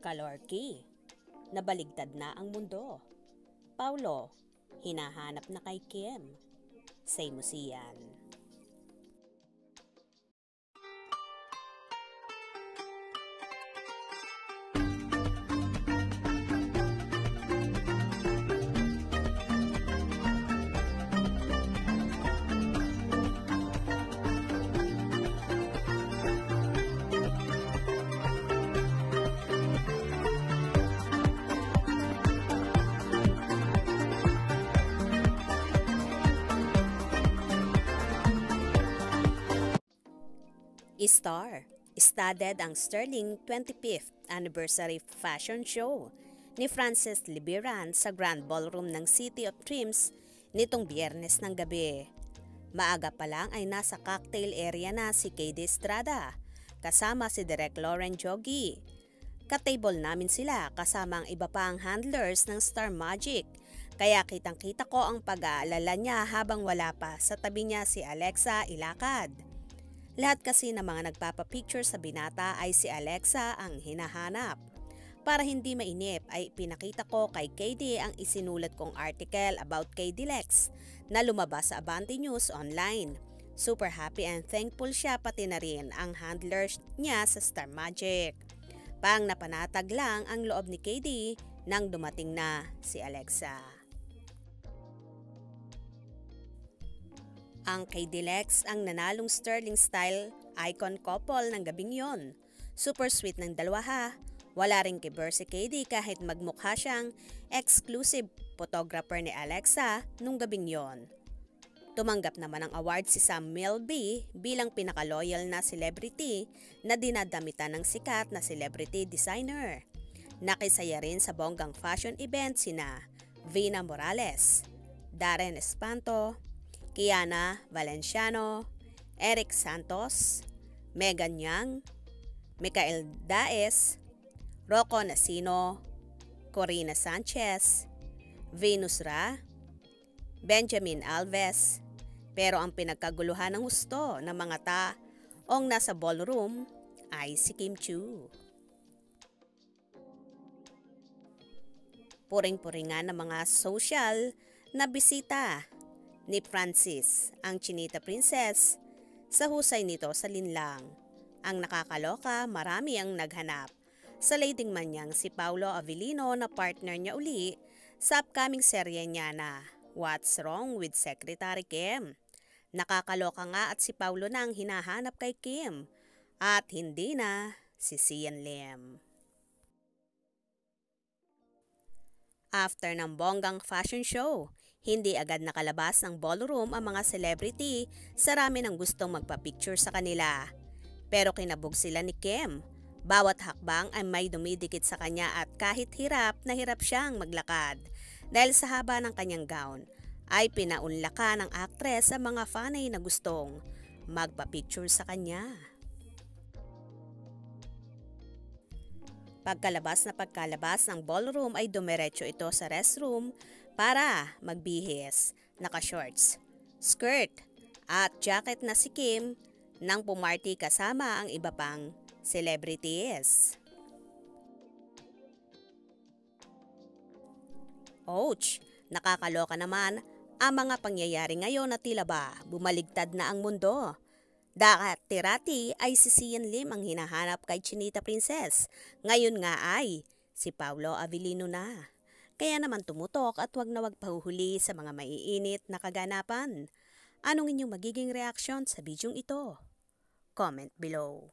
Kalorki, nabaligtad na ang mundo. Paulo, hinahanap na kay Kim. Say mo siyan. Studded ang Sterling 25th Anniversary Fashion Show ni Frances Libiran sa Grand Ballroom ng City of Dreams nitong Biyernes ng gabi. Maaga pa lang ay nasa cocktail area na si KD Estrada kasama si Direk Lauren Jogi. Ka-table namin sila kasama ang iba pang handlers ng Star Magic, kaya kitang-kita ko ang pag-aalala niya habang wala pa sa tabi niya si Alexa Ilacad. Lahat kasi ng mga nagpapapicture sa binata ay si Alexa ang hinahanap. Para hindi mainip ay pinakita ko kay KD ang isinulat kong article about KD Lex na lumabas sa Abante News online. Super happy and thankful siya, pati na rin ang handlers niya sa Star Magic. Pang napanatag lang ang loob ni KD nang dumating na si Alexa. Ang KD Lex ang nanalong Sterling Style icon couple ng gabing yon. Super sweet ng dalawa ha. Wala rin kiber si KD kahit magmukha siyang exclusive photographer ni Alexa nung gabing yon. Tumanggap naman ng award si Sam Milby bilang pinaka-loyal na celebrity na dinadamitan ng sikat na celebrity designer. Nakisaya rin sa bonggang fashion event sina Vina Morales, Darren Espanto, Kiana Valenciano, Eric Santos, Megan Yang, Michael Daes, Rocco Nasino, Corina Sanchez, Venus Ra, Benjamin Alves. Pero ang pinagkaguluhan ng husto ng mga taong nasa ballroom ay si Kim Chiu. Puring-puringan ng mga social na bisita ni Francis, ang Chinita Princess, sa husay nito sa linlang. Ang nakakaloka, marami ang naghanap sa leading man niyang si Paulo Avellino na partner niya uli sa upcoming serye niya na What's Wrong with Secretary Kim. Nakakaloka nga at si Paulo na ang hinahanap kay Kim at hindi na si Sian Lim. After ng bonggang fashion show, hindi agad nakalabas ng ballroom ang mga celebrity sa rami ng gustong magpa-picture sa kanila. Pero kinabog sila ni Kim. Bawat hakbang ay may dumidikit sa kanya at kahit hirap na hirap siyang maglakad. Dahil sa haba ng kanyang gown, ay pinaunlakan ng aktres sa mga fanay na gustong magpa-picture sa kanya. Pagkalabas ng ballroom ay dumiretso ito sa restroom para magbihis. Naka-shorts, skirt at jacket na si Kim nang pumarty kasama ang iba pang celebrities. Ouch! Nakakaloka naman ang mga pangyayari ngayon na tila ba bumaligtad na ang mundo. Dati-rati ay si Sian Lim ang hinahanap kay Chinita Princess. Ngayon nga ay si Paulo Avellino na. Kaya naman tumutok at wag na wag pahuhuli sa mga maiinit na kaganapan. Anong inyong magiging reaksyon sa bidyong ito? Comment below.